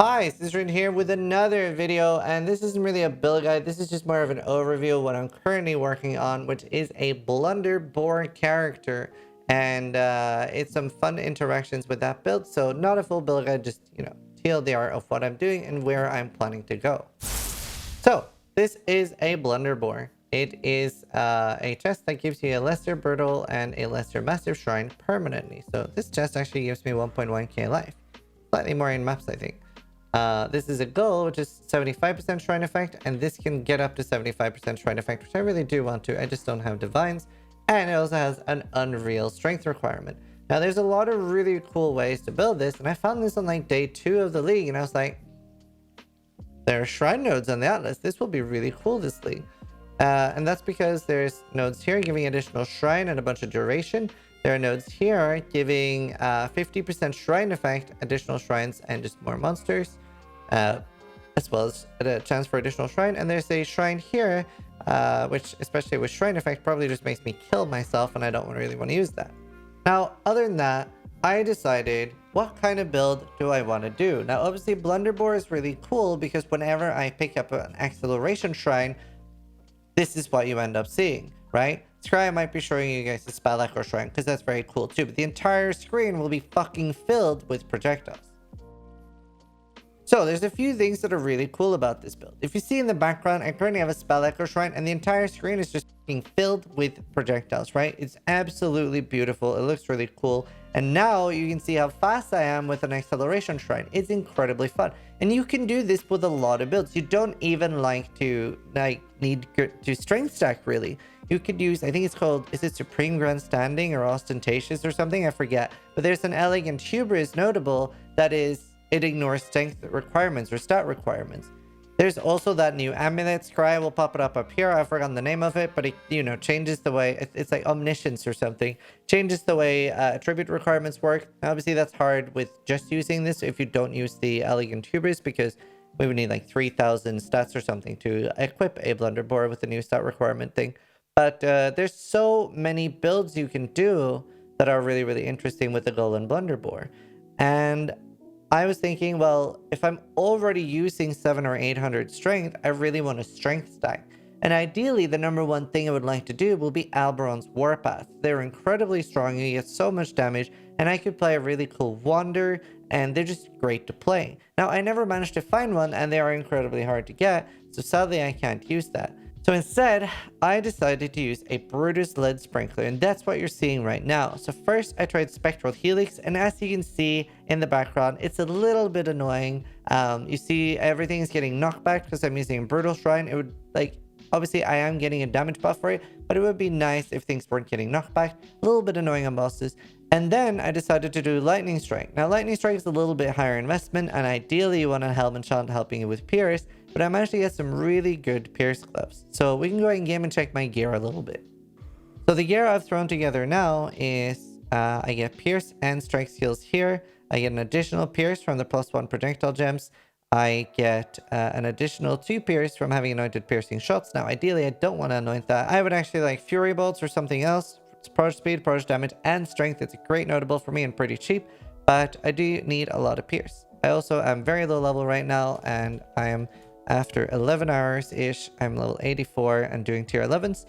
Hi, Zizaran here with another video, and this isn't really a build guide. This is just more of an overview of what I'm currently working on, which is a Blunderbore character, and it's some fun interactions with that build. So not a full build guide, just TLDR of what I'm doing and where I'm planning to go. So this is a Blunderbore. It is a chest that gives you a lesser brittle and a lesser massive shrine permanently. So this chest actually gives me 1.1k life, slightly more in maps, I think. This is a gull, which is 75% shrine effect, and this can get up to 75% shrine effect, which I really do want to. I just don't have divines. And it also has an unreal strength requirement. Now, there's a lot of really cool ways to build this, and I found this on like day 2 of the league, and I was like, there are shrine nodes on the atlas. This will be really cool, this league. And that's because there's nodes here giving additional shrine and a bunch of duration. There are nodes here giving 50% shrine effect, additional shrines, and just more monsters, as well as a chance for additional shrine. And there's a shrine here, which, especially with shrine effect, probably just makes me kill myself, and I don't really want to use that. Now, other than that, I decided what kind of build do I want to do. Now, obviously, Blunderbore is really cool because whenever I pick up an acceleration shrine, this is what you end up seeing, right? Scry might be showing you guys the spell echo shrine because that's very cool too, but the entire screen will be fucking filled with projectiles. So there's a few things that are really cool about this build. If you see in the background, I currently have a spell echo shrine and the entire screen is just fucking filled with projectiles, right? It's absolutely beautiful. It looks really cool. And now you can see how fast I am with an acceleration shrine. It's incredibly fun. And you can do this with a lot of builds. You don't even need to strength stack, really. You could use, I think it's called, is it Supreme Grandstanding or Ostentatious or something? I forget. But there's an Elegant Hubris notable that is, it ignores strength requirements or stat requirements. There's also that new amulet. Scry will pop it up here. I've forgotten the name of it, but it, changes the way, it's like omniscience or something. Changes the way attribute requirements work. Obviously, that's hard with just using this if you don't use the Elegant Hubris, because we would need like 3,000 stats or something to equip a Blunderbore with the new stat requirement thing. But there's so many builds you can do that are really, really interesting with the Gull and Blunderbore. And I was thinking, well, if I'm already using 700 or 800 strength, I really want a strength stack. And ideally, the number one thing I would like to do will be Alberon's Warpath. They're incredibly strong, you get so much damage, and I could play a really cool Wander, and they're just great to play. Now, I never managed to find one, and they are incredibly hard to get, so sadly I can't use that. So instead, I decided to use a Brutus Lead Sprinkler, and that's what you're seeing right now. So first, I tried Spectral Helix, and as you can see in the background, it's a little bit annoying. You see everything is getting knocked back because I'm using a Brutal Shrine. It would, obviously I am getting a damage buff for it, but it would be nice if things weren't getting knocked back. A little bit annoying on bosses. And then I decided to do Lightning Strike. Now, Lightning Strike is a little bit higher investment, and ideally you want a Helm Enchant helping you with Pierce, but I managed to get some really good Pierce gloves. So we can go ahead and game and check my gear a little bit. So the gear I've thrown together now is I get Pierce and Strike skills here. I get an additional Pierce from the +1 projectile gems. I get an additional 2 Pierce from having anointed piercing shots. Now, ideally, I don't want to anoint that. I would actually like Fury Bolts or something else. It's Proj Speed, Proj Damage, and Strength. It's a great notable for me and pretty cheap, but I do need a lot of Pierce. I also am very low level right now, and I am, after 11 hours-ish, I'm level 84 and doing tier 11s,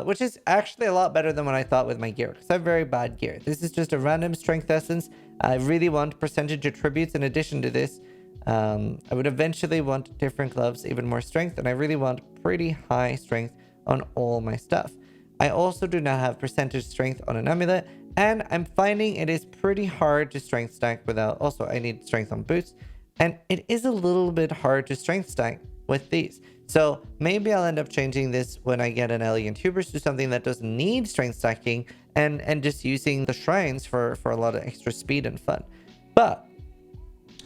which is actually a lot better than what I thought with my gear, because I have very bad gear. This is just a random Strength Essence. I really want percentage attributes in addition to this. I would eventually want different gloves, even more strength, and I really want pretty high strength on all my stuff. I also do not have percentage strength on an amulet, and I'm finding it is pretty hard to strength stack without... Also, I need strength on boots, and it is a little bit hard to strength stack with these. So maybe I'll end up changing this when I get an Elegant Hubris to something that doesn't need strength stacking, and just using the shrines for a lot of extra speed and fun. But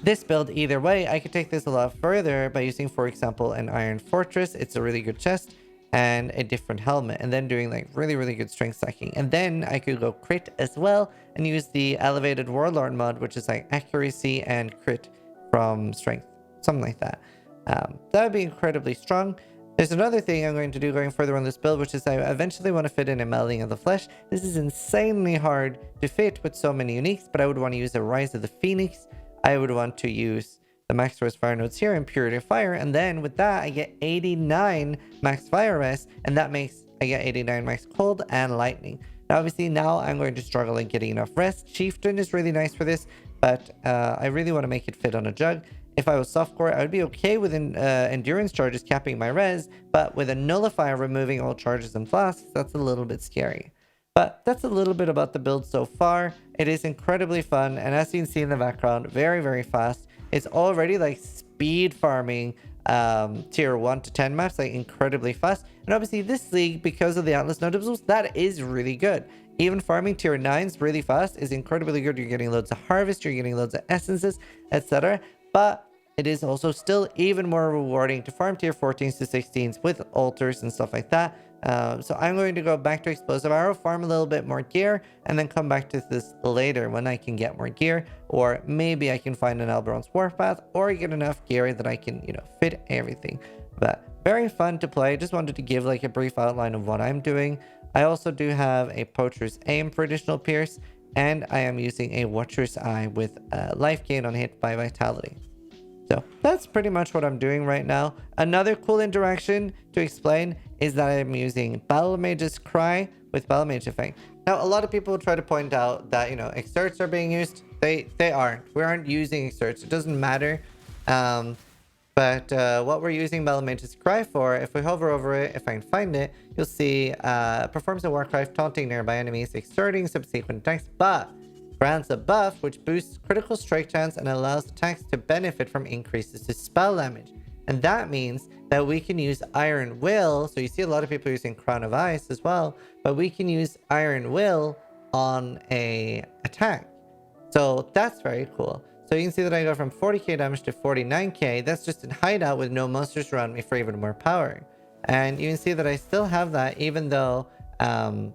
this build, either way, I could take this a lot further by using, for example, an Iron Fortress. It's a really good chest, and a different helmet, and then doing like really, really good strength stacking. And then I could go crit as well and use the elevated Warlord mod, which is like accuracy and crit from strength, something like that. That would be incredibly strong. There's another thing I'm going to do going further on this build, which is I eventually want to fit in a Melding of the Flesh. This is insanely hard to fit with so many uniques, but I would want to use a Rise of the Phoenix. I would want to use the max force fire nodes here and purity of fire. And then with that, I get 89 max fire rest, and that makes I get 89 max cold and lightning. Now, obviously, now I'm going to struggle in getting enough rest. Chieftain is really nice for this, but I really want to make it fit on a jug. If I was softcore, I would be okay with endurance charges capping my res, but with a nullifier removing all charges and flasks, that's a little bit scary. But that's a little bit about the build so far. It is incredibly fun, and as you can see in the background, very, very fast. It's already like speed farming tier 1 to 10 maps, like incredibly fast. And obviously this league, because of the Atlas notables, that is really good. Even farming tier 9s really fast is incredibly good. You're getting loads of harvest, you're getting loads of essences, etc. But it is also still even more rewarding to farm tier 14s to 16s with altars and stuff like that. So I'm going to go back to Explosive Arrow, farm a little bit more gear, and then come back to this later when I can get more gear. Or maybe I can find an Alberon's Warpath or get enough gear that I can, fit everything. But very fun to play. Just wanted to give like a brief outline of what I'm doing. I also do have a Poacher's Aim for additional Pierce, and I am using a Watcher's Eye with life gain on hit by Vitality. So that's pretty much what I'm doing right now. Another cool interaction to explain is that I'm using Battlemage's Cry with Battlemage effect. Now, a lot of people try to point out that, exerts are being used. They aren't. We aren't using exerts. It doesn't matter. But what we're using Battlemage's Cry for, if we hover over it, if I can find it, you'll see performs a war cry taunting nearby enemies, exerting subsequent attacks, but grants a buff which boosts critical strike chance and allows attacks to benefit from increases to spell damage. And that means that we can use Iron Will. So you see a lot of people using Crown of Ice as well, but we can use Iron Will on a attack. So that's very cool. So you can see that I go from 40k damage to 49k. That's just in hideout with no monsters around me for even more power. And you can see that I still have that, even though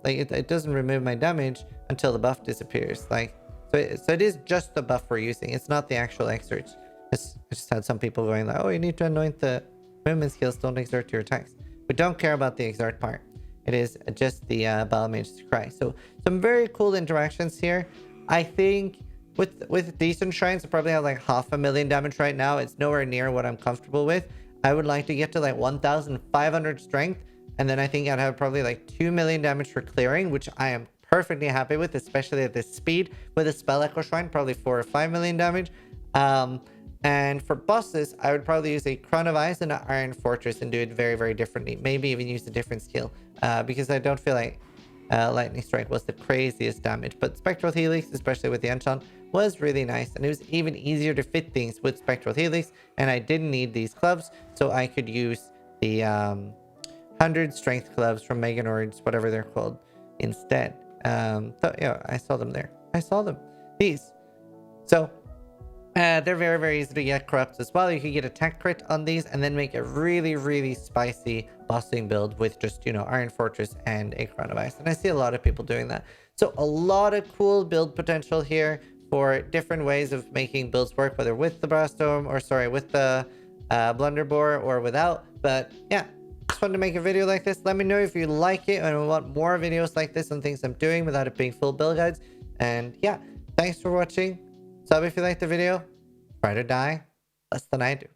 it doesn't remove my damage until the buff disappears. So it is just the buff we're using. It's not the actual exert. I just had some people going like, oh, you need to anoint the movement skills, don't exert your attacks. We don't care about the exert part. It is just the Battlemage's Cry. So some very cool interactions here. I think with decent shrines, I probably have like 500,000 damage right now. It's nowhere near what I'm comfortable with. I would like to get to like 1,500 strength, and then I think I'd have probably like 2 million damage for clearing, which I am perfectly happy with, especially at this speed. With a Spell Echo Shrine, probably 4 or 5 million damage. And for bosses, I would probably use a Crown of Ice and an Iron Fortress and do it very, very differently. Maybe even use a different skill, because I don't feel like Lightning Strike was the craziest damage. But Spectral Helix, especially with the enchant, was really nice, and it was even easier to fit things with Spectral Helix, and I didn't need these gloves, so I could use the 100 strength gloves from Meganords, whatever they're called, instead. So yeah, I saw them there. I saw them. These. So they're very, very easy to get corrupt as well. You can get attack crit on these and then make a really, really spicy bossing build with just, Iron Fortress and a Crown of Ice. And I see a lot of people doing that. So a lot of cool build potential here for different ways of making builds work, whether with the with the Blunderbore or without. But yeah, just wanted to make a video like this. Let me know if you like it and want more videos like this on things I'm doing without it being full build guides. And yeah, thanks for watching. Sub if you liked the video. Try to die less than I do.